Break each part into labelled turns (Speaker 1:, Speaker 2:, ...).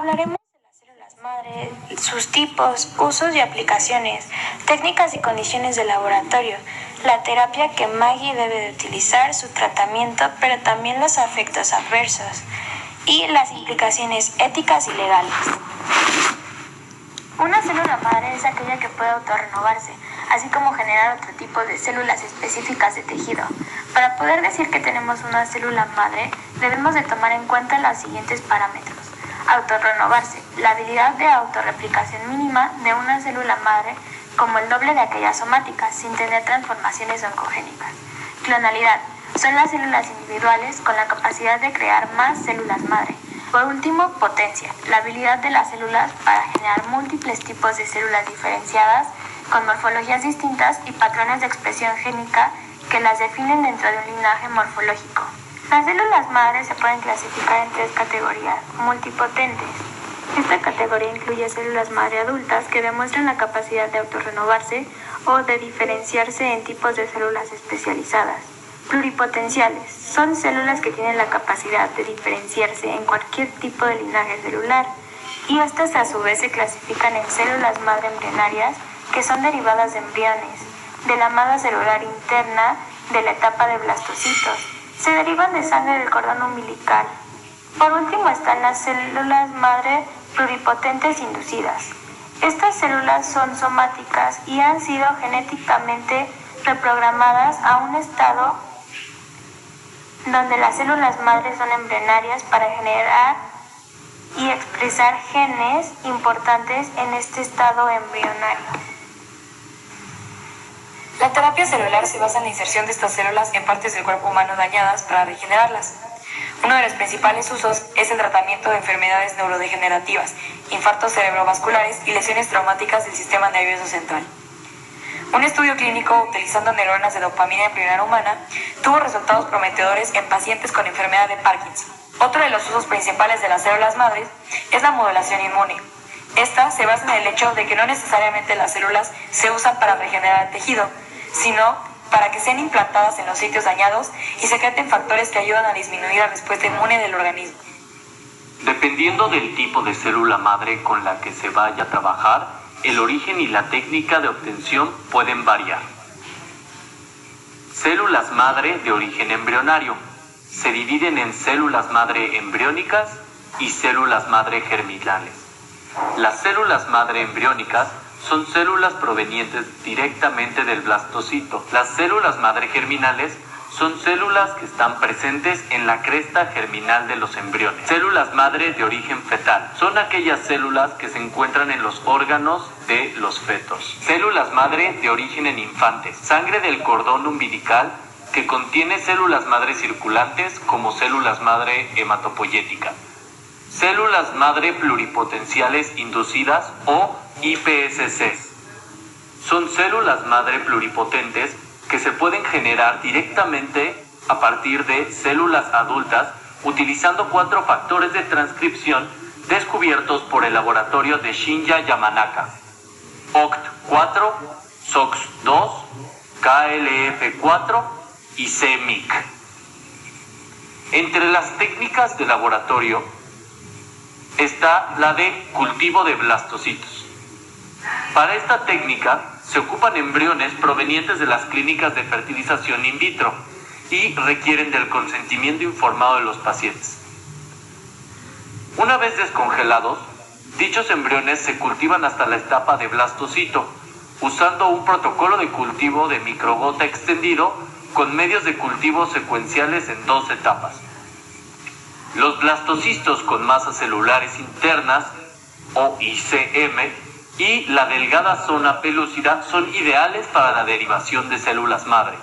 Speaker 1: Hablaremos de las células madre, sus tipos, usos y aplicaciones, técnicas y condiciones de laboratorio, la terapia que Maggie debe de utilizar, su tratamiento, pero también los efectos adversos y las implicaciones éticas y legales. Una célula madre es aquella que puede autorrenovarse, así como generar otro tipo de células específicas de tejido. Para poder decir que tenemos una célula madre, debemos de tomar en cuenta los siguientes parámetros. Autorrenovarse, la habilidad de autorreplicación mínima de una célula madre como el doble de aquella somática, sin tener transformaciones oncogénicas. Clonalidad, son las células individuales con la capacidad de crear más células madre. Por último, potencia, la habilidad de las células para generar múltiples tipos de células diferenciadas con morfologías distintas y patrones de expresión génica que las definen dentro de un linaje morfológico. Las células madres se pueden clasificar en 3 categorías: multipotentes. Esta categoría incluye células madre adultas que demuestran la capacidad de autorrenovarse o de diferenciarse en tipos de células especializadas. Pluripotenciales. Son células que tienen la capacidad de diferenciarse en cualquier tipo de linaje celular, y estas a su vez se clasifican en células madre embrionarias, que son derivadas de embriones, de la masa celular interna de la etapa de blastocitos. Se derivan de sangre del cordón umbilical. Por último están las células madre pluripotentes inducidas. Estas células son somáticas y han sido genéticamente reprogramadas a un estado donde las células madres son embrionarias para generar y expresar genes importantes en este estado embrionario.
Speaker 2: La terapia celular se basa en la inserción de estas células en partes del cuerpo humano dañadas para regenerarlas. Uno de los principales usos es el tratamiento de enfermedades neurodegenerativas, infartos cerebrovasculares y lesiones traumáticas del sistema nervioso central. Un estudio clínico utilizando neuronas de dopamina embrionaria humana tuvo resultados prometedores en pacientes con enfermedad de Parkinson. Otro de los usos principales de las células madres es la modulación inmune. Esta se basa en el hecho de que no necesariamente las células se usan para regenerar el tejido, sino para que sean implantadas en los sitios dañados y secreten factores que ayudan a disminuir la respuesta inmune del organismo.
Speaker 3: Dependiendo del tipo de célula madre con la que se vaya a trabajar, el origen y la técnica de obtención pueden variar. Células madre de origen embrionario. Se dividen en células madre embriónicas y células madre germinales. Las células madre embriónicas son células provenientes directamente del blastocito. Las células madre germinales son células que están presentes en la cresta germinal de los embriones. Células madre de origen fetal son aquellas células que se encuentran en los órganos de los fetos. Células madre de origen en infantes, sangre del cordón umbilical que contiene células madre circulantes como células madre hematopoyética. Células madre pluripotenciales inducidas o iPSCs. Son células madre pluripotentes que se pueden generar directamente a partir de células adultas utilizando 4 factores de transcripción descubiertos por el laboratorio de Shinya Yamanaka: OCT4, SOX2, KLF4 y CMYC. Entre las técnicas de laboratorio está la de cultivo de blastocitos. Para esta técnica se ocupan embriones provenientes de las clínicas de fertilización in vitro y requieren del consentimiento informado de los pacientes. Una vez descongelados, dichos embriones se cultivan hasta la etapa de blastocito, usando un protocolo de cultivo de microgota extendido con medios de cultivo secuenciales en 2 etapas. Los blastocistos con masas celulares internas, o ICM, y la delgada zona pelúcida son ideales para la derivación de células madre.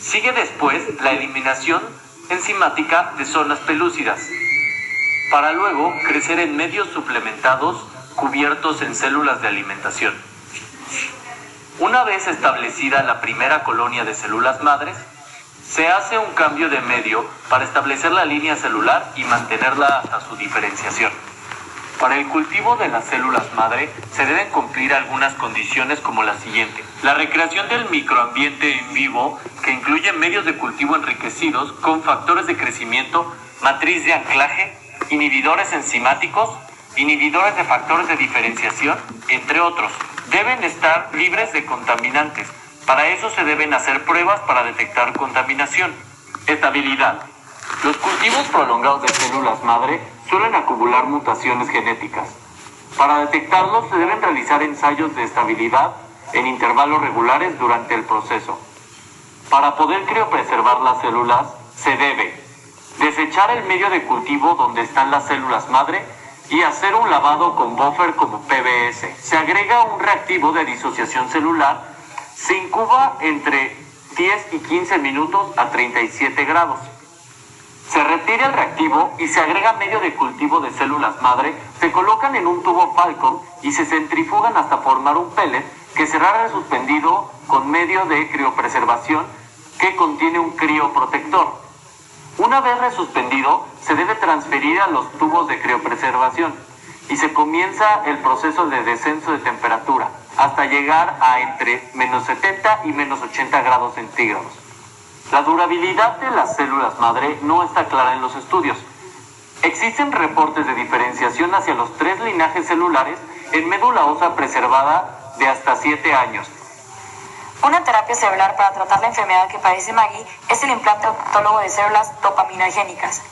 Speaker 3: Sigue después la eliminación enzimática de zonas pelúcidas, para luego crecer en medios suplementados cubiertos en células de alimentación. Una vez establecida la primera colonia de células madres, se hace un cambio de medio para establecer la línea celular y mantenerla hasta su diferenciación. Para el cultivo de las células madre se deben cumplir algunas condiciones como la siguiente: la recreación del microambiente en vivo, que incluye medios de cultivo enriquecidos con factores de crecimiento, matriz de anclaje, inhibidores enzimáticos, inhibidores de factores de diferenciación, entre otros. Deben estar libres de contaminantes. Para eso se deben hacer pruebas para detectar contaminación. Estabilidad. Los cultivos prolongados de células madre suelen acumular mutaciones genéticas. Para detectarlos se deben realizar ensayos de estabilidad en intervalos regulares durante el proceso. Para poder criopreservar las células, se debe desechar el medio de cultivo donde están las células madre y hacer un lavado con buffer como PBS. Se agrega un reactivo de disociación celular, se incuba entre 10 y 15 minutos a 37 grados. Se retira el reactivo y se agrega medio de cultivo de células madre, se colocan en un tubo Falcon y se centrifugan hasta formar un pellet que será resuspendido con medio de criopreservación que contiene un crioprotector. Una vez resuspendido, se debe transferir a los tubos de criopreservación y se comienza el proceso de descenso de temperatura hasta llegar a entre menos 70 y menos 80 grados centígrados. La durabilidad de las células madre no está clara en los estudios. Existen reportes de diferenciación hacia los 3 linajes celulares en médula ósea preservada de hasta 7 años.
Speaker 2: Una terapia celular para tratar la enfermedad que padece Maggie es el implante autólogo de células dopaminergénicas.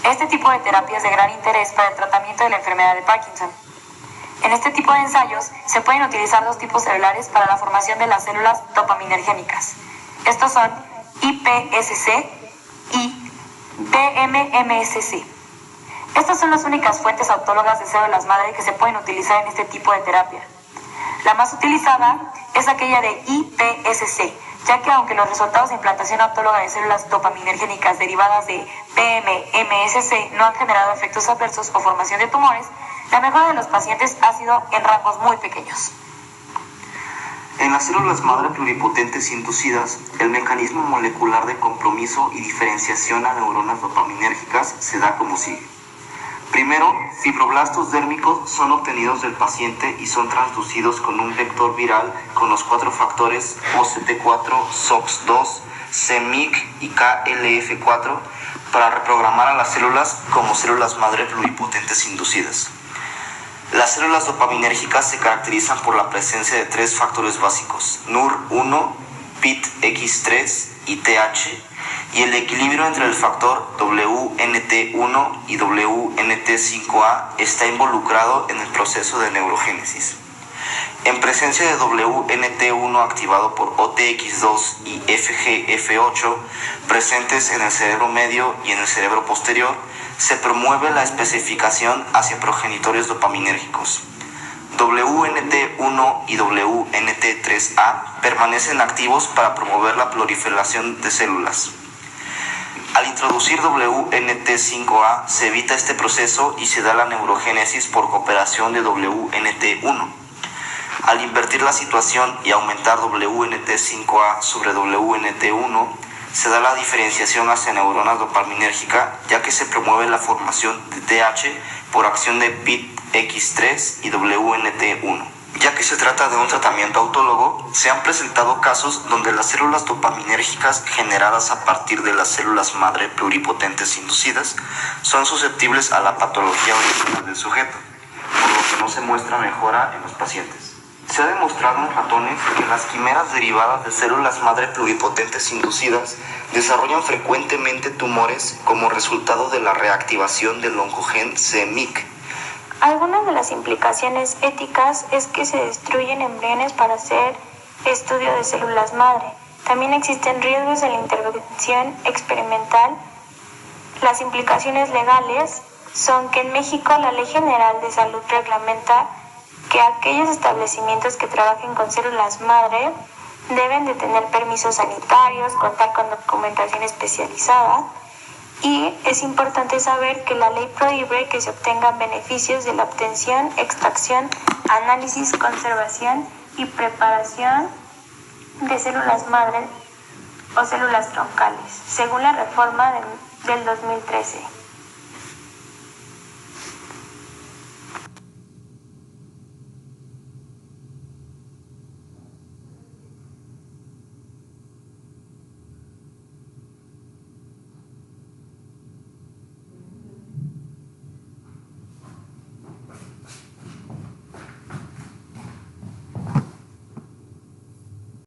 Speaker 2: Este tipo de terapia es de gran interés para el tratamiento de la enfermedad de Parkinson. En este tipo de ensayos se pueden utilizar 2 tipos celulares para la formación de las células dopaminergénicas. Estos son iPSC y PMMSC. Estas son las únicas fuentes autólogas de células madre que se pueden utilizar en este tipo de terapia. La más utilizada es aquella de iPSC, ya que aunque los resultados de implantación autóloga de células dopaminergénicas derivadas de PMMSC no han generado efectos adversos o formación de tumores, la mejora de los pacientes ha sido en rangos muy pequeños.
Speaker 4: En las células madre pluripotentes inducidas, el mecanismo molecular de compromiso y diferenciación a neuronas dopaminérgicas se da como sigue. Primero, fibroblastos dérmicos son obtenidos del paciente y son transducidos con un vector viral con los 4 factores OCT4, SOX2, CMYC y KLF4 para reprogramar a las células como células madre pluripotentes inducidas. Las células dopaminérgicas se caracterizan por la presencia de 3 factores básicos, NUR1, PITX3 y TH, y el equilibrio entre el factor WNT1 y WNT5A está involucrado en el proceso de neurogénesis. En presencia de WNT1 activado por OTX2 y FGF8 presentes en el cerebro medio y en el cerebro posterior, se promueve la especificación hacia progenitores dopaminérgicos. WNT1 y WNT3A permanecen activos para promover la proliferación de células. Al introducir WNT5A se evita este proceso y se da la neurogénesis por cooperación de WNT1. Al invertir la situación y aumentar WNT5A sobre WNT1, se da la diferenciación hacia neuronas dopaminérgica, ya que se promueve la formación de TH por acción de PITX3 y WNT1. Ya que se trata de un tratamiento autólogo, se han presentado casos donde las células dopaminérgicas generadas a partir de las células madre pluripotentes inducidas son susceptibles a la patología original del sujeto, por lo que no se muestra mejora en los pacientes. Se ha demostrado en ratones que las quimeras derivadas de células madre pluripotentes inducidas desarrollan frecuentemente tumores como resultado de la reactivación del oncogen CMYC.
Speaker 1: Algunas de las implicaciones éticas es que se destruyen embriones para hacer estudio de células madre. También existen riesgos de la intervención experimental. Las implicaciones legales son que en México la Ley General de Salud reglamenta que aquellos establecimientos que trabajen con células madre deben de tener permisos sanitarios, contar con documentación especializada, y es importante saber que la ley prohíbe que se obtengan beneficios de la obtención, extracción, análisis, conservación y preparación de células madre o células troncales, según la reforma del 2013.